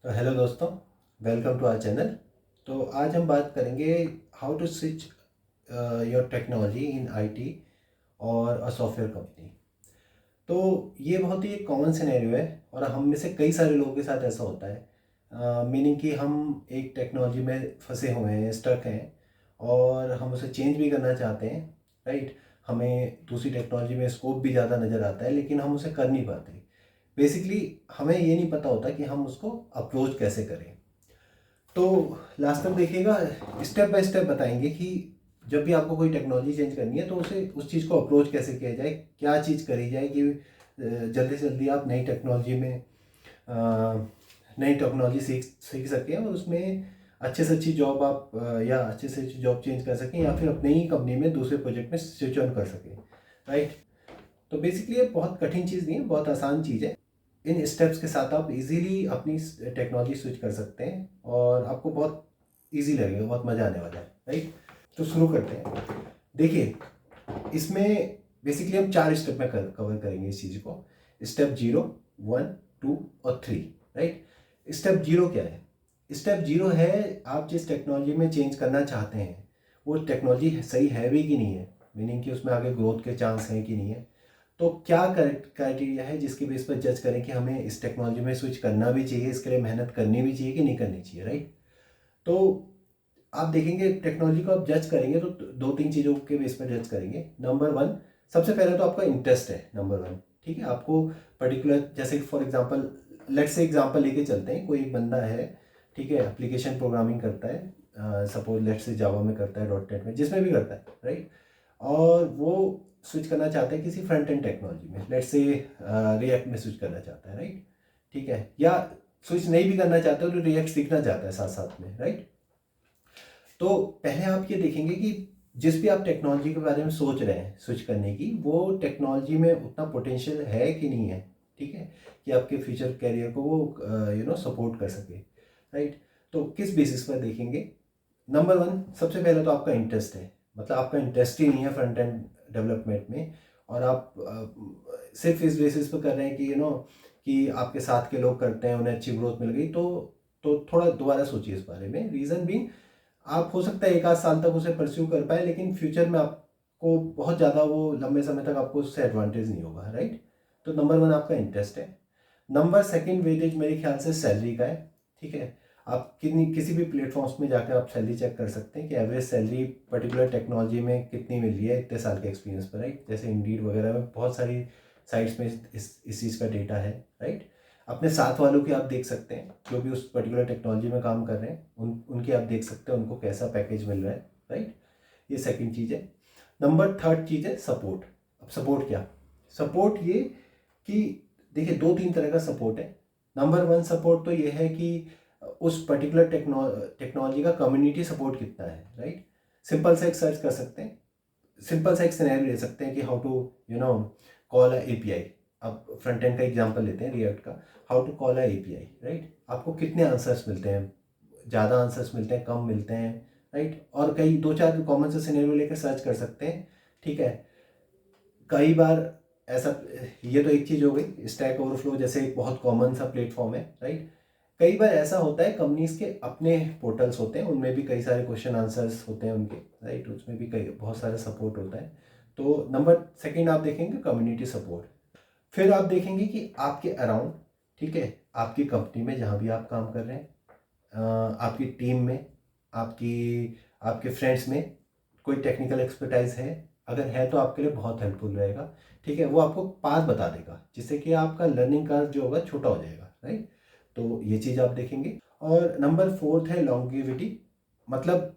तो हेलो दोस्तों, welcome to our channel. तो आज हम बात करेंगे how to switch your technology in IT और अ सॉफ्टवेयर कंपनी। तो ये बहुत ही कॉमन सिनेरियो है और हम में से कई सारे लोगों के साथ ऐसा होता है। मीनिंग कि हम एक टेक्नोलॉजी में फंसे हुए हैं, स्टक हैं और हम उसे चेंज भी करना चाहते हैं। राइट, हमें दूसरी टेक्नोलॉजी में स्कोप भी ज़्यादा नज़र आता है लेकिन हम उसे कर नहीं पाते। बेसिकली हमें ये नहीं पता होता कि हम उसको अप्रोच कैसे करें। तो लास्ट तक देखिएगा, स्टेप बाय स्टेप बताएंगे कि जब भी आपको कोई टेक्नोलॉजी चेंज करनी है तो उसे उस चीज़ को अप्रोच कैसे किया जाए, क्या चीज़ करी जाए कि जल्दी से जल्दी आप नई टेक्नोलॉजी सीख सीख सकें और उसमें अच्छे से अच्छी जॉब आप या अच्छे से अच्छी जॉब चेंज कर सकें या फिर अपने ही कंपनी में दूसरे प्रोजेक्ट में स्विच ऑन कर सकें। राइट। तो बेसिकली ये बहुत कठिन चीज़ नहीं है, बहुत आसान चीज़ है। इन स्टेप्स के साथ आप इजीली अपनी टेक्नोलॉजी स्विच कर सकते हैं और आपको बहुत इजी लगेगा, बहुत मज़ा आने वाला है। राइट। तो शुरू करते हैं। देखिए, इसमें बेसिकली हम 4 स्टेप में कवर करेंगे इस चीज़ को। स्टेप 0, 1, 2 और 3। राइट। स्टेप 0 क्या है? स्टेप 0 है आप जिस टेक्नोलॉजी में चेंज करना चाहते हैं वो टेक्नोलॉजी सही है भी कि नहीं है, मीनिंग कि उसमें आगे ग्रोथ के चांस हैं कि नहीं है। तो क्या क्राइटेरिया है जिसके बेस पर जज करें कि हमें इस टेक्नोलॉजी में स्विच करना भी चाहिए, इसके लिए मेहनत करनी भी चाहिए कि नहीं करनी चाहिए। राइट। तो आप देखेंगे टेक्नोलॉजी को आप जज करेंगे तो दो तीन चीज़ों के बेस पर जज करेंगे। नंबर वन, सबसे पहले तो आपका इंटरेस्ट है नंबर वन। ठीक है, आपको पर्टिकुलर, जैसे for example, let's say example लेके चलते हैं। कोई एक बंदा है, ठीक है, एप्लीकेशन प्रोग्रामिंग करता है, सपोज लेट्स से जावा में करता है, डॉट नेट में, जिसमें भी करता है। राइट। और वो स्विच करना चाहते हैं किसी फ्रंट एंड टेक्नोलॉजी में, लेट्स से रिएक्ट में स्विच करना चाहता है। राइट। ठीक है, या स्विच नहीं भी करना चाहते हो तो रिएक्ट सीखना चाहता है साथ साथ में। राइट। तो पहले आप ये देखेंगे कि जिस भी आप टेक्नोलॉजी के बारे में सोच रहे हैं स्विच करने की, वो टेक्नोलॉजी में उतना पोटेंशियल है कि नहीं है। ठीक है, कि आपके फ्यूचर कैरियर को वो सपोर्ट कर सके। राइट। तो किस बेसिस पर देखेंगे? नंबर वन, सबसे पहले तो आपका इंटरेस्ट है, मतलब आपका इंटरेस्ट ही नहीं है फ्रंट एंड डेवलपमेंट में और आप सिर्फ इस बेसिस पर कर रहे हैं कि कि आपके साथ के लोग करते हैं, उन्हें अच्छी ग्रोथ मिल गई। तो थोड़ा दोबारा सोचिए इस बारे में। रीज़न भी, आप हो सकता है एक आध साल तक उसे परस्यू कर पाए लेकिन फ्यूचर में आपको बहुत ज़्यादा वो लंबे समय तक आपको उससे एडवांटेज नहीं होगा। राइट। तो नंबर वन आपका इंटरेस्ट है। नंबर सेकंड वेटेज मेरे ख्याल से सैलरी का है। ठीक है, आप किसी भी प्लेटफॉर्म्स में जाकर आप सैलरी चेक कर सकते हैं कि एवरेज सैलरी पर्टिकुलर टेक्नोलॉजी में कितनी मिल रही है इतने साल के एक्सपीरियंस पर। राइट। जैसे इंडीड वगैरह में बहुत सारी साइट्स में इस चीज़ का डेटा है। राइट। अपने साथ वालों की आप देख सकते हैं जो भी उस पर्टिकुलर टेक्नोलॉजी में काम कर रहे हैं, उनकी आप देख सकते हैं उनको कैसा पैकेज मिल रहा है। राइट। ये सेकंड चीज़ है। नंबर थर्ड चीज़ है सपोर्ट। अब सपोर्ट क्या? सपोर्ट ये कि देखिए, दो तीन तरह का सपोर्ट है। नंबर वन सपोर्ट तो ये है कि उस पर्टिकुलर टेक्नोलॉजी का कम्युनिटी सपोर्ट कितना है। राइट। सिंपल सा एक सर्च कर सकते हैं, सिंपल सा एक सिनेरियो ले सकते हैं कि how to call a API. अब फ्रंट एंड का एग्जांपल लेते हैं, रिएक्ट का। How to call a API. Right. आपको कितने आंसर्स मिलते हैं? ज़्यादा आंसर्स मिलते हैं, कम मिलते हैं? राइट। और कई दो चार कॉमन से सिनेरियो लेकर सर्च कर सकते हैं। ठीक है। कई बार ऐसा, ये तो एक चीज़ हो गई। स्टैक ओवरफ्लो जैसे एक बहुत कॉमन सा प्लेटफॉर्म है। राइट। कई बार ऐसा होता है कंपनीज के अपने पोर्टल्स होते हैं, उनमें भी कई सारे क्वेश्चन आंसर्स होते हैं उनके। राइट। उसमें भी कई बहुत सारा सपोर्ट होता है। तो नंबर सेकंड आप देखेंगे कम्युनिटी सपोर्ट। फिर आप देखेंगे कि आपके अराउंड, ठीक है, आपकी कंपनी में जहाँ भी आप काम कर रहे हैं, आपकी टीम में, आपकी आपके फ्रेंड्स में कोई टेक्निकल एक्सपर्टाइज है। अगर है तो आपके लिए बहुत हेल्पफुल रहेगा। ठीक है, वो आपको पाथ बता देगा जिससे कि आपका लर्निंग कर्व जो होगा छोटा हो जाएगा। राइट। तो ये चीज़ आप देखेंगे। और नंबर फोर्थ है लॉन्गेविटी। मतलब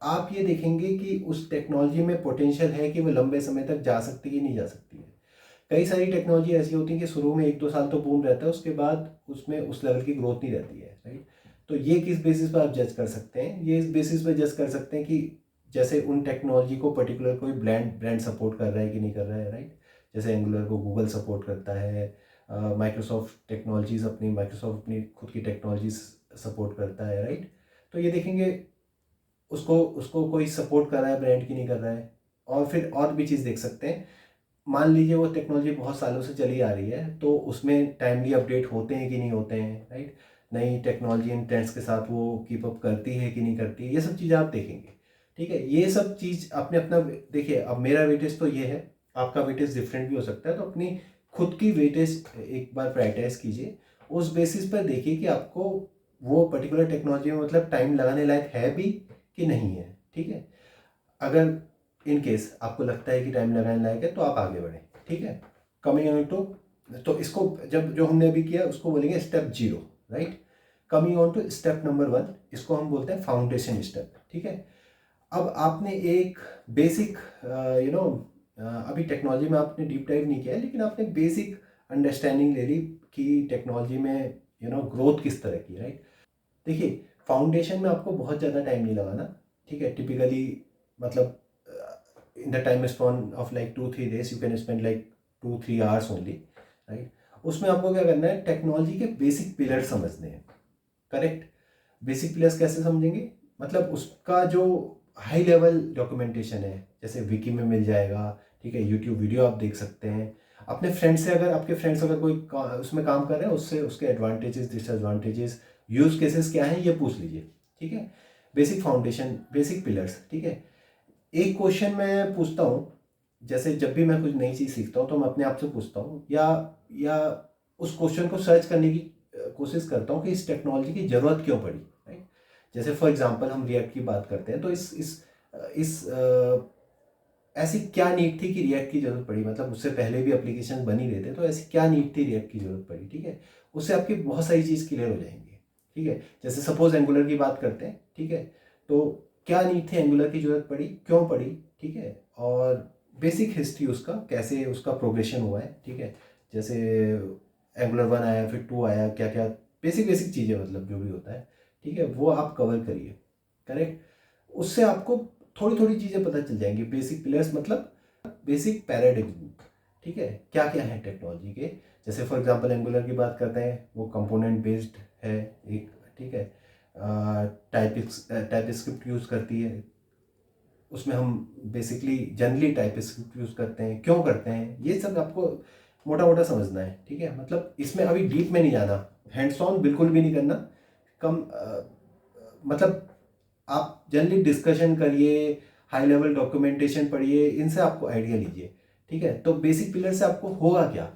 आप ये देखेंगे कि उस टेक्नोलॉजी में पोटेंशियल है कि वो लंबे समय तक जा सकती है कि नहीं जा सकती है। कई सारी टेक्नोलॉजी ऐसी होती है कि शुरू में एक दो साल तो बूम रहता है, उसके बाद उसमें उस लेवल की ग्रोथ नहीं रहती है। राइट। तो ये किस बेसिस पर आप जज कर सकते हैं? ये इस बेसिस पर जज कर सकते हैं कि जैसे उन टेक्नोलॉजी को पर्टिकुलर कोई ब्रांड सपोर्ट कर रहा है कि नहीं कर रहा है। राइट। जैसे एंगुलर को गूगल सपोर्ट करता है, माइक्रोसॉफ्ट अपनी खुद की टेक्नोलॉजीज सपोर्ट करता है। राइट। तो ये देखेंगे उसको उसको कोई सपोर्ट कर रहा है ब्रांड की नहीं कर रहा है। और फिर और भी चीज़ देख सकते हैं। मान लीजिए वो टेक्नोलॉजी बहुत सालों से चली आ रही है तो उसमें टाइमली अपडेट होते हैं कि नहीं होते हैं। राइट। नई टेक्नोलॉजी एंड ट्रेंड्स के साथ वो कीप अप करती है कि नहीं करती है, ये सब चीज़ें आप देखेंगे। ठीक है, ये सब चीज़ आपने अपना देखिए, अब मेरा वेटेज तो ये है, आपका वेटेज डिफरेंट भी हो सकता है, तो अपनी खुद की वेटेज एक बार प्रायोरिटाइज कीजिए, उस बेसिस पर देखिए कि आपको वो पर्टिकुलर टेक्नोलॉजी में मतलब टाइम लगाने लायक है भी कि नहीं है। ठीक है, अगर इन केस आपको लगता है कि टाइम लगाने लायक है तो आप आगे बढ़ें। ठीक है, कमिंग ऑन टू, तो इसको जब जो हमने अभी किया उसको बोलेंगे step 0, right. Coming on to step number 1, इसको हम बोलते हैं फाउंडेशन स्टेप। ठीक है, अब आपने एक बेसिक यू नो अभी टेक्नोलॉजी में आपने डीप डाइव नहीं किया है, लेकिन आपने बेसिक अंडरस्टैंडिंग ले ली कि टेक्नोलॉजी में ग्रोथ किस तरह की, राइट। देखिए, फाउंडेशन में आपको बहुत ज़्यादा टाइम नहीं लगाना। ठीक है, टिपिकली मतलब in the time spawn of like 2-3 days you can spend like 2-3 hours only, right. उसमें आपको क्या करना है, टेक्नोलॉजी के बेसिक पिलर समझने हैं। करेक्ट, बेसिक पिलर्स कैसे समझेंगे, मतलब उसका जो हाई लेवल डॉक्यूमेंटेशन है, जैसे विकी में मिल जाएगा। ठीक है, यूट्यूब वीडियो आप देख सकते हैं, अपने फ्रेंड से, अगर आपके फ्रेंड्स अगर कोई उसमें काम कर रहे हैं, उससे उसके एडवांटेजेस डिसएडवांटेजेस यूज केसेस क्या हैं ये पूछ लीजिए। ठीक है, बेसिक फाउंडेशन, बेसिक पिलर्स। ठीक है, एक क्वेश्चन मैं पूछता हूँ, जैसे जब भी मैं कुछ नई चीज़ सीखता हूँ तो मैं अपने आप से पूछता हूँ, या उस क्वेश्चन को सर्च करने की कोशिश करता हूँ कि इस टेक्नोलॉजी की ज़रूरत क्यों पड़ी, राइट। जैसे फॉर एग्जांपल हम रिएक्ट की बात करते हैं, तो इस ऐसी क्या नीड थी कि रिएक्ट की ज़रूरत पड़ी, मतलब उससे पहले भी एप्लीकेशन बन ही रहे थे, तो ऐसी क्या नीड थी रिएक्ट की ज़रूरत पड़ी। ठीक है, उससे आपकी बहुत सारी चीज़ क्लियर हो जाएंगी। ठीक है, जैसे सपोज एंगुलर की बात करते हैं। ठीक है, तो क्या नीड थी, एंगुलर की ज़रूरत पड़ी, क्यों पड़ी। ठीक है, और बेसिक हिस्ट्री उसका, कैसे उसका प्रोग्रेशन हुआ है। ठीक है, जैसे एंगुलर 1 आया, फिर 2 आया, क्या क्या बेसिक बेसिक चीज़ें, मतलब जो भी होता है। ठीक है, वो आप कवर करिए। करेक्ट, उससे आपको थोड़ी थोड़ी चीज़ें पता चल जाएंगी। बेसिक पिलर्स मतलब बेसिक पैराडिग्म। ठीक है, क्या क्या है टेक्नोलॉजी के, जैसे फॉर एग्जांपल एंगुलर की बात करते हैं, वो कंपोनेंट बेस्ड है एक। ठीक है, टाइप स्क्रिप्ट यूज़ करती है, उसमें हम basically generally type script use करते हैं, क्यों करते हैं, ये सब आपको मोटा मोटा समझना है। ठीक है, मतलब इसमें अभी डीप में नहीं जाना, हैंड्स ऑन बिल्कुल भी नहीं करना। कम मतलब आप जनरली डिस्कशन करिए, हाई लेवल डॉक्यूमेंटेशन पढ़िए, इनसे आपको आइडिया लीजिए। ठीक है, तो बेसिक पिलर से आपको होगा क्या,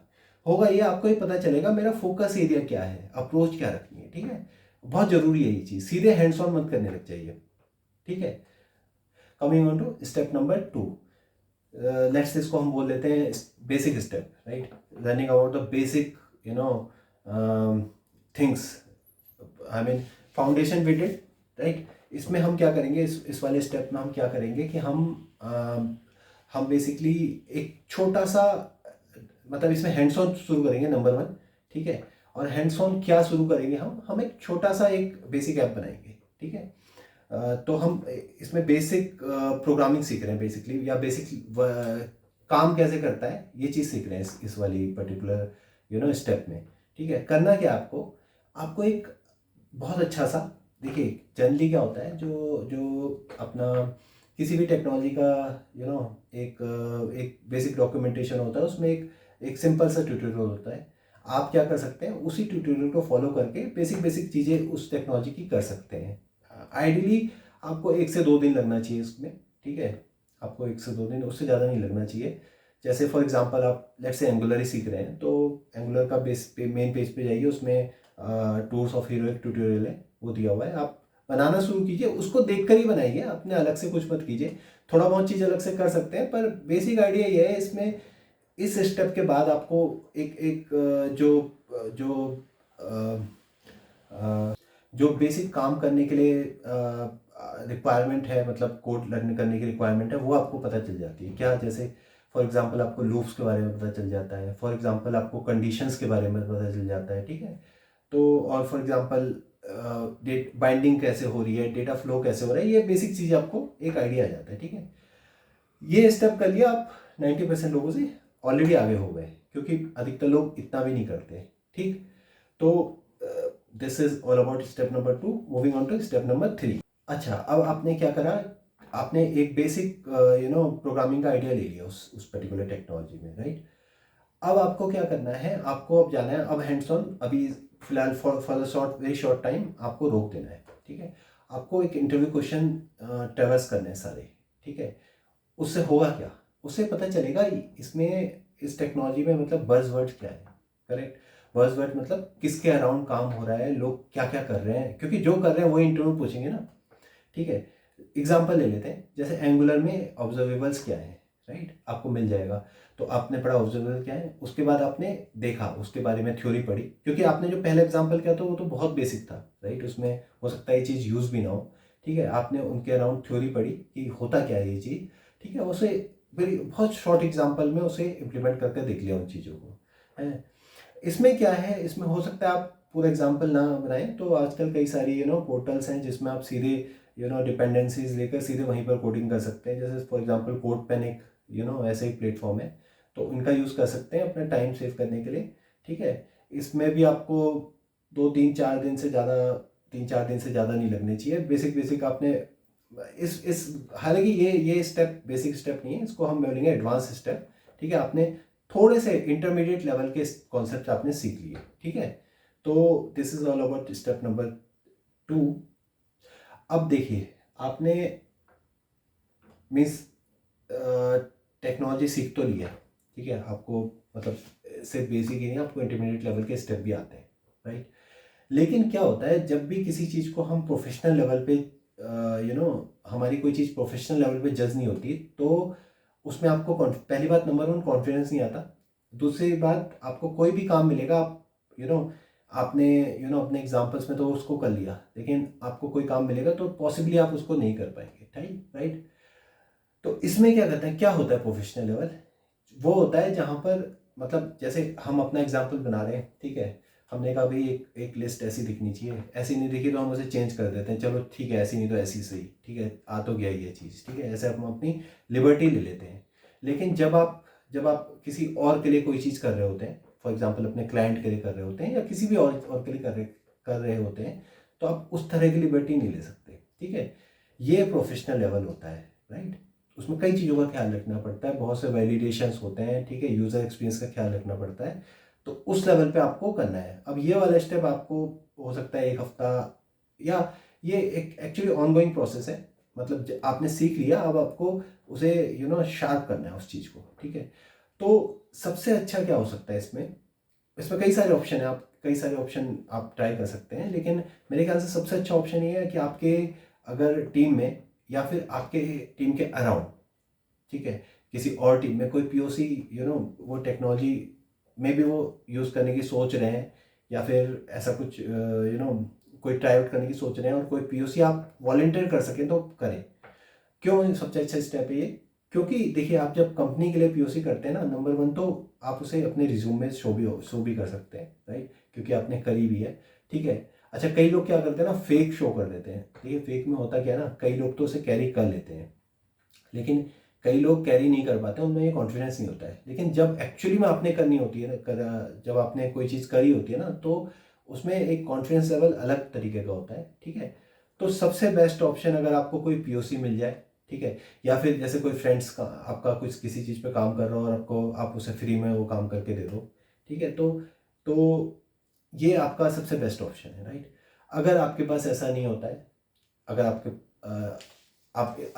होगा ये, आपको ये पता चलेगा मेरा फोकस एरिया क्या है, अप्रोच क्या रखनी है। ठीक है, बहुत ज़रूरी है ये चीज़, सीधे हैंड्स ऑन मत करने लग जाइए। ठीक है, coming on to step number 2, let's इसको हम बोल लेते हैं basic step, right. Learning about the basic things, I mean foundation we did, right. इसमें हम क्या करेंगे, इस वाले स्टेप में हम क्या करेंगे कि हम बेसिकली एक छोटा सा, मतलब इसमें हैंड्स ऑन शुरू करेंगे नंबर 1। ठीक है, और हैंड्स ऑन क्या शुरू करेंगे, हम एक छोटा सा एक बेसिक ऐप बनाएंगे। ठीक है, तो हम इसमें बेसिक प्रोग्रामिंग सीख रहे हैं बेसिकली, या बेसिक काम कैसे करता है ये चीज़ सीख रहे हैं इस वाली पर्टिकुलर स्टेप में। ठीक है, करना क्या आपको, आपको एक बहुत अच्छा सा, देखिए जनरली क्या होता है, जो जो अपना किसी भी टेक्नोलॉजी का एक एक बेसिक डॉक्यूमेंटेशन होता है, उसमें एक सिंपल सा ट्यूटोरियल होता है। आप क्या कर सकते हैं, उसी ट्यूटोरियल को फॉलो करके बेसिक बेसिक चीज़ें उस टेक्नोलॉजी की कर सकते हैं। आइडियली आपको 1 से 2 दिन लगना चाहिए इसमें। ठीक है, आपको 1 से 2 दिन, उससे ज़्यादा नहीं लगना चाहिए। जैसे फॉर एग्जांपल आप लेट्स से एंगुलर ही सीख रहे हैं, तो एंगुलर का बेस पे मेन पेज पे जाइए, उसमें टूल्स ऑफ हीरो एक ट्यूटोरियल है, वो दिया हुआ है, आप बनाना शुरू कीजिए, उसको देखकर ही बनाइए, अपने अलग से कुछ मत कीजिए। थोड़ा बहुत चीज़ अलग से कर सकते हैं, पर बेसिक आइडिया ये है इसमें। इस स्टेप के बाद आपको एक एक जो जो बेसिक काम करने के लिए रिक्वायरमेंट है, मतलब कोड लर्न करने की रिक्वायरमेंट है, वो आपको पता चल जाती है क्या। जैसे फॉर एग्जांपल आपको लूप्स के बारे में पता चल जाता है, फॉर एग्जांपल आपको कंडीशंस के बारे में पता चल जाता है। ठीक है, तो और फॉर एग्जांपल डेट बाइंडिंग कैसे हो रही है, डेटा फ्लो कैसे हो रहा है, ये बेसिक चीज़ आपको एक आइडिया आ जाता है। ठीक है, ये स्टेप कर लिया आप, 90% लोगों से ऑलरेडी आगे हो गए, क्योंकि अधिकतर लोग इतना भी नहीं करते। ठीक, तो this is all about step number 2। Moving on to step number 3। अच्छा, अब आपने क्या करा, आपने एक बेसिक प्रोग्रामिंग का आइडिया ले लिया उस पर्टिकुलर टेक्नोलॉजी में, राइट। अब आपको क्या करना है, आपको अब जाना है, अब हैंड्स ऑन, अभी फिलहाल for the very short time आपको रोक देना है, ठीक है। आपको एक इंटरव्यू क्वेश्चन ट्रेवर्स करने हैं सारे, ठीक है। उससे होगा क्या, उससे पता चलेगा इसमें इस टेक्नोलॉजी में मतलब बज़वर्ड क्या है, करेक्ट। बज़वर्ड मतलब किसके अराउंड काम हो रहा है, लोग क्या क्या कर रहे हैं, क्योंकि जो कर रहे हैं वही इंटरव्यू पूछेंगे ना, ठीक है। एग्जाम्पल ले लेते हैं, जैसे एंगुलर में ऑब्जर्वेबल्स क्या है, राइट, आपको मिल जाएगा। तो आपने पढ़ा ऑब्जर्वेबल क्या है, उसके बाद आपने देखा उसके बारे में थ्योरी पढ़ी, क्योंकि आपने जो पहला एग्जाम्पल किया था वो तो बहुत बेसिक था, राइट, उसमें हो सकता है ये चीज़ यूज़ भी ना हो, ठीक है। आपने उनके अराउंड थ्योरी पढ़ी कि होता क्या है ये चीज़, ठीक है। उसे वेरी बहुत शॉर्ट एग्जाम्पल में उसे इम्प्लीमेंट करके देख लिया उन चीज़ों को, है। इसमें क्या है, इसमें हो सकता है आप पूरा एग्जाम्पल ना बनाएं, तो आजकल कई सारी पोर्टल्स हैं जिसमें आप सीधे डिपेंडेंसीज लेकर सीधे वहीं पर कोडिंग कर सकते हैं। जैसे फॉर एग्जांपल कोड पेन एक ऐसे ही प्लेटफॉर्म है, तो इनका यूज़ कर सकते हैं अपना टाइम सेव करने के लिए, ठीक है। इसमें भी आपको 2 3 4 दिन से ज़्यादा नहीं लगने चाहिए। बेसिक बेसिक आपने इस हालांकि ये स्टेप बेसिक स्टेप नहीं है, इसको हम बोलेंगे एडवांस स्टेप, ठीक है। आपने थोड़े से इंटरमीडिएट लेवल के कॉन्सेप्ट आपने सीख लिए, ठीक है। तो this is all about step number 2। अब देखिए, आपने मीन्स टेक्नोलॉजी सीख तो लिया, ठीक है। आपको मतलब सिर्फ बेसिक ही नहीं, आपको इंटरमीडिएट लेवल के स्टेप भी आते हैं, राइट। लेकिन क्या होता है, जब भी किसी चीज़ को हम प्रोफेशनल लेवल पे हमारी कोई चीज़ प्रोफेशनल लेवल पे जज नहीं होती, तो उसमें आपको पहली बात नंबर 1 कॉन्फिडेंस नहीं आता। दूसरी बात, आपको कोई भी काम मिलेगा, आप आपने अपने एग्जाम्पल्स में तो उसको कर लिया, लेकिन आपको कोई काम मिलेगा तो पॉसिबली आप उसको नहीं कर पाएंगे, राइट। तो इसमें क्या करते हैं, क्या होता है प्रोफेशनल लेवल, वो होता है जहाँ पर मतलब जैसे हम अपना एग्जाम्पल बना रहे हैं, ठीक है। हमने कहा भाई एक लिस्ट ऐसी दिखनी चाहिए, ऐसी नहीं दिखी तो हम उसे चेंज कर देते हैं, चलो ठीक है ऐसी नहीं तो ऐसी सही, ठीक है, आ तो गया ये चीज़, ठीक है। ऐसे हम अपनी लिबर्टी ले लेते हैं। लेकिन जब आप किसी और के लिए कोई चीज़ कर रहे होते हैं, फॉर एग्जाम्पल अपने क्लाइंट के लिए कर रहे होते हैं या किसी भी और के लिए कर रहे होते हैं, तो आप उस तरह की लिबर्टी नहीं ले सकते, ठीक है। ये प्रोफेशनल लेवल होता है, राइट। उसमें कई चीज़ों का ख्याल रखना पड़ता है, बहुत से वैलिडेशंस होते हैं, ठीक है, यूज़र एक्सपीरियंस का ख्याल रखना पड़ता है। तो उस लेवल पे आपको करना है। अब ये वाला स्टेप आपको हो सकता है 1 हफ्ता, या ये एक एक्चुअली ऑनगोइंग प्रोसेस है। मतलब आपने सीख लिया, अब आपको उसे शार्प करना है उस चीज़ को, ठीक है। तो सबसे अच्छा क्या हो सकता है इसमें इसमें कई सारे ऑप्शन है, आप ट्राई कर सकते हैं, लेकिन मेरे ख्याल से सबसे अच्छा ऑप्शन ये है कि आपके अगर टीम में या फिर आपके टीम के अराउंड, ठीक है, किसी और टीम में कोई पीओसी वो टेक्नोलॉजी में भी वो यूज़ करने की सोच रहे हैं, या फिर ऐसा कुछ कोई ट्राई आउट करने की सोच रहे हैं और कोई पीओसी आप वॉलंटियर कर सकें तो करें। क्यों सबसे अच्छा स्टेप है ये, क्योंकि देखिए आप जब कंपनी के लिए पीओसी करते हैं ना, नंबर 1 तो आप उसे अपने रिज्यूम में शो भी कर सकते हैं, राइट, क्योंकि आपने करी भी है, ठीक है। अच्छा, कई लोग क्या करते हैं ना, फेक शो कर देते हैं। देखिए फेक में होता क्या है ना, कई लोग तो उसे कैरी कर लेते हैं, लेकिन कई लोग कैरी नहीं कर पाते, उनमें ये कॉन्फिडेंस नहीं होता है। लेकिन जब एक्चुअली में आपने करनी होती है ना, जब आपने कोई चीज़ करी होती है ना, तो उसमें एक कॉन्फिडेंस लेवल अलग तरीके का होता है, ठीक है। तो सबसे बेस्ट ऑप्शन, अगर आपको कोई पीओसी मिल जाए, ठीक है, या फिर जैसे कोई फ्रेंड्स का आपका कुछ किसी चीज़ पे काम कर रहा हो और आप उसे फ्री में वो काम करके दे दो, ठीक है, तो ये आपका सबसे बेस्ट ऑप्शन है, राइट। अगर आपके पास ऐसा नहीं होता है, अगर आप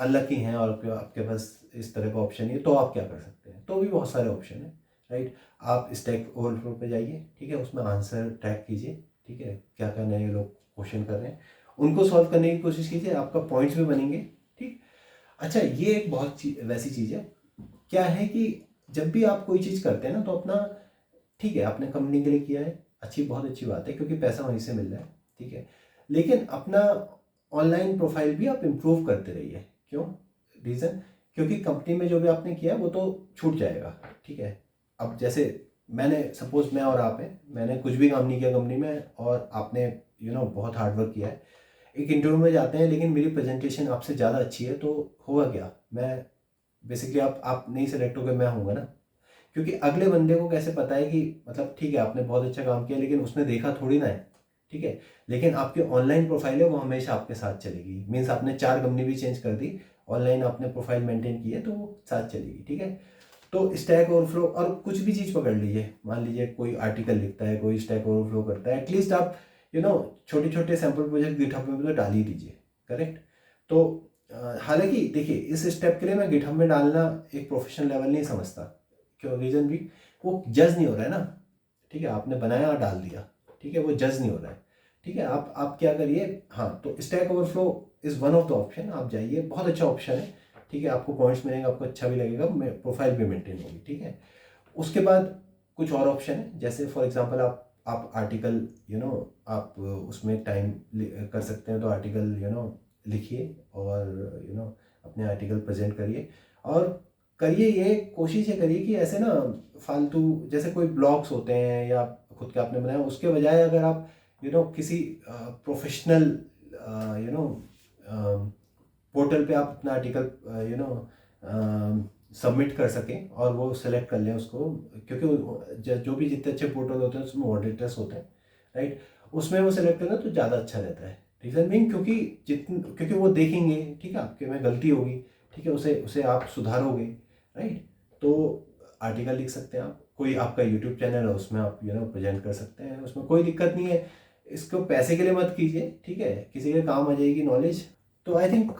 अनलकी हैं और आपके पास इस तरह का ऑप्शन नहीं है, तो आप क्या कर सकते हैं, तो भी बहुत सारे ऑप्शन हैं, राइट। आप स्टैक ओवरफ्लो पे जाइए, ठीक है, उसमें आंसर टैग कीजिए, ठीक है, क्या क्या नए लोग क्वेश्चन कर रहे हैं उनको सॉल्व करने की कोशिश कीजिए, आपका पॉइंट्स भी बनेंगे, ठीक। अच्छा, ये एक बहुत वैसी चीज़ है, क्या है कि जब भी आप कोई चीज़ करते हैं ना, तो अपना, ठीक है, आपने कंपनी के लिए किया है, बहुत अच्छी बात है, क्योंकि पैसा वहीं से मिल रहा है, ठीक है। लेकिन अपना ऑनलाइन प्रोफाइल भी आप इम्प्रूव करते रहिए। क्यों? रीज़न, क्योंकि कंपनी में जो भी आपने किया वो तो छूट जाएगा, ठीक है। अब जैसे मैंने सपोज मैं और आप हैं, मैंने कुछ भी काम नहीं किया कंपनी में और आपने बहुत हार्ड वर्क किया है, एक इंटरव्यू में जाते हैं लेकिन मेरी प्रेजेंटेशन आपसे ज़्यादा अच्छी है, तो होगा क्या, मैं बेसिकली आप नहीं सेलेक्ट हो गए, मैं होऊंगा ना। क्योंकि अगले बंदे को कैसे पता है कि मतलब ठीक है आपने बहुत अच्छा काम किया, लेकिन उसने देखा थोड़ी ना है, ठीक है। लेकिन आपकी ऑनलाइन प्रोफाइल है वो हमेशा आपके साथ चलेगी। मीन्स आपने 4 कंपनी भी चेंज कर दी, ऑनलाइन आपने प्रोफाइल मेंटेन की है तो वो साथ चलेगी, ठीक है। तो स्टैक ओवरफ्लो और कुछ भी चीज़ पकड़ लीजिए, मान लीजिए कोई आर्टिकल लिखता है, कोई स्टैक ओवरफ्लो करता है, एटलीस्ट आप छोटे छोटे सैम्पल प्रोजेक्ट गिटहब में तो डाल ही दीजिए, करेक्ट। तो हालांकि देखिए इस स्टेप के लिए मैं गिटहब में डालना एक प्रोफेशनल लेवल नहीं समझता, क्यों, रीज़न भी वो जज नहीं हो रहा है ना, ठीक है, आपने बनाया और डाल दिया, ठीक है, वो जज नहीं हो रहा है, ठीक है। आप क्या करिए, हाँ, तो stack overflow is one of the option, आप जाइए, बहुत अच्छा ऑप्शन है, ठीक है, आपको पॉइंट्स मिलेंगे, आपको अच्छा भी लगेगा, प्रोफाइल भी मेंटेन होगी, ठीक है। उसके बाद कुछ और ऑप्शन है, जैसे फॉर एग्जांपल आप आर्टिकल आप उसमें टाइम कर सकते हैं, तो आर्टिकल लिखिए और अपने आर्टिकल प्रेजेंट करिए, और करिए, ये कोशिश ये करिए कि ऐसे ना फालतू जैसे कोई ब्लॉग्स होते हैं या खुद के आपने बनाया, उसके बजाय अगर आप किसी प्रोफेशनल पोर्टल पे आप अपना आर्टिकल सबमिट कर सकें और वो सेलेक्ट कर लें उसको, क्योंकि जो भी जितने अच्छे पोर्टल होते हैं उसमें ऑडिटर्स होते हैं, राइट, उसमें वो सेलेक्ट करना तो ज़्यादा अच्छा रहता है। रीज़न मीन क्योंकि वो देखेंगे, ठीक है, आपके में गलती होगी, ठीक है, उसे उसे आप सुधारोगे, राइट। तो आर्टिकल लिख सकते हैं आप, कोई आपका यूट्यूब चैनल है उसमें आप प्रेजेंट कर सकते हैं, उसमें कोई दिक्कत नहीं है। इसको पैसे के लिए मत कीजिए, ठीक है, किसी के काम आ जाएगी नॉलेज। तो आई थिंक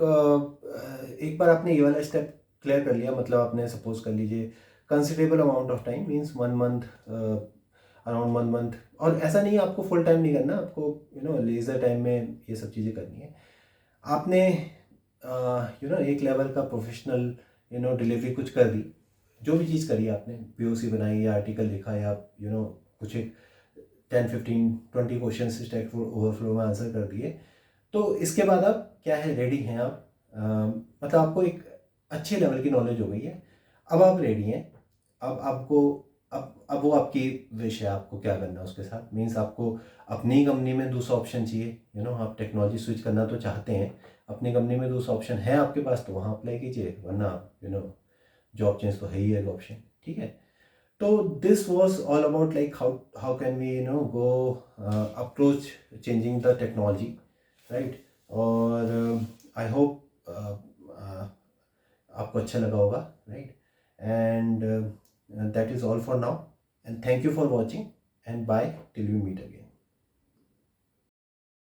एक बार आपने ये वाला स्टेप क्लियर कर लिया, मतलब आपने सपोज कर लीजिए considerable amount of time means 1 month, around 1 month, और ऐसा नहीं है आपको फुल टाइम नहीं करना, आपको लेज़र टाइम में ये सब चीज़ें करनी है। आपने एक लेवल का प्रोफेशनल डिलीवरी कुछ कर दी, जो भी चीज़ करी आपने, पीओसी बनाई या आर्टिकल लिखा या कुछ एक 10-15-20 क्वेश्चन स्टैक ओवरफ्लो में आंसर कर दिए, तो इसके बाद आप क्या है, रेडी हैं आप, मतलब आपको एक अच्छे लेवल की नॉलेज हो गई है, अब आप रेडी हैं। अब आपको अब वो आपकी विश है, आपको क्या करना है उसके साथ, मीन्स आपको अपनी कंपनी में दूसरा ऑप्शन चाहिए, आप टेक्नोलॉजी स्विच करना तो चाहते हैं, अपनी कंपनी में दूसरा ऑप्शन है आपके पास तो वहाँ अप्लाई कीजिए, वरना जॉब चेंज तो है ही एक ऑप्शन, ठीक है। तो this was all about like how can we go approach changing the technology, right. और आई होप आपको अच्छा लगा होगा, right, and that is all for now, and thank you for watching, and bye till we meet again.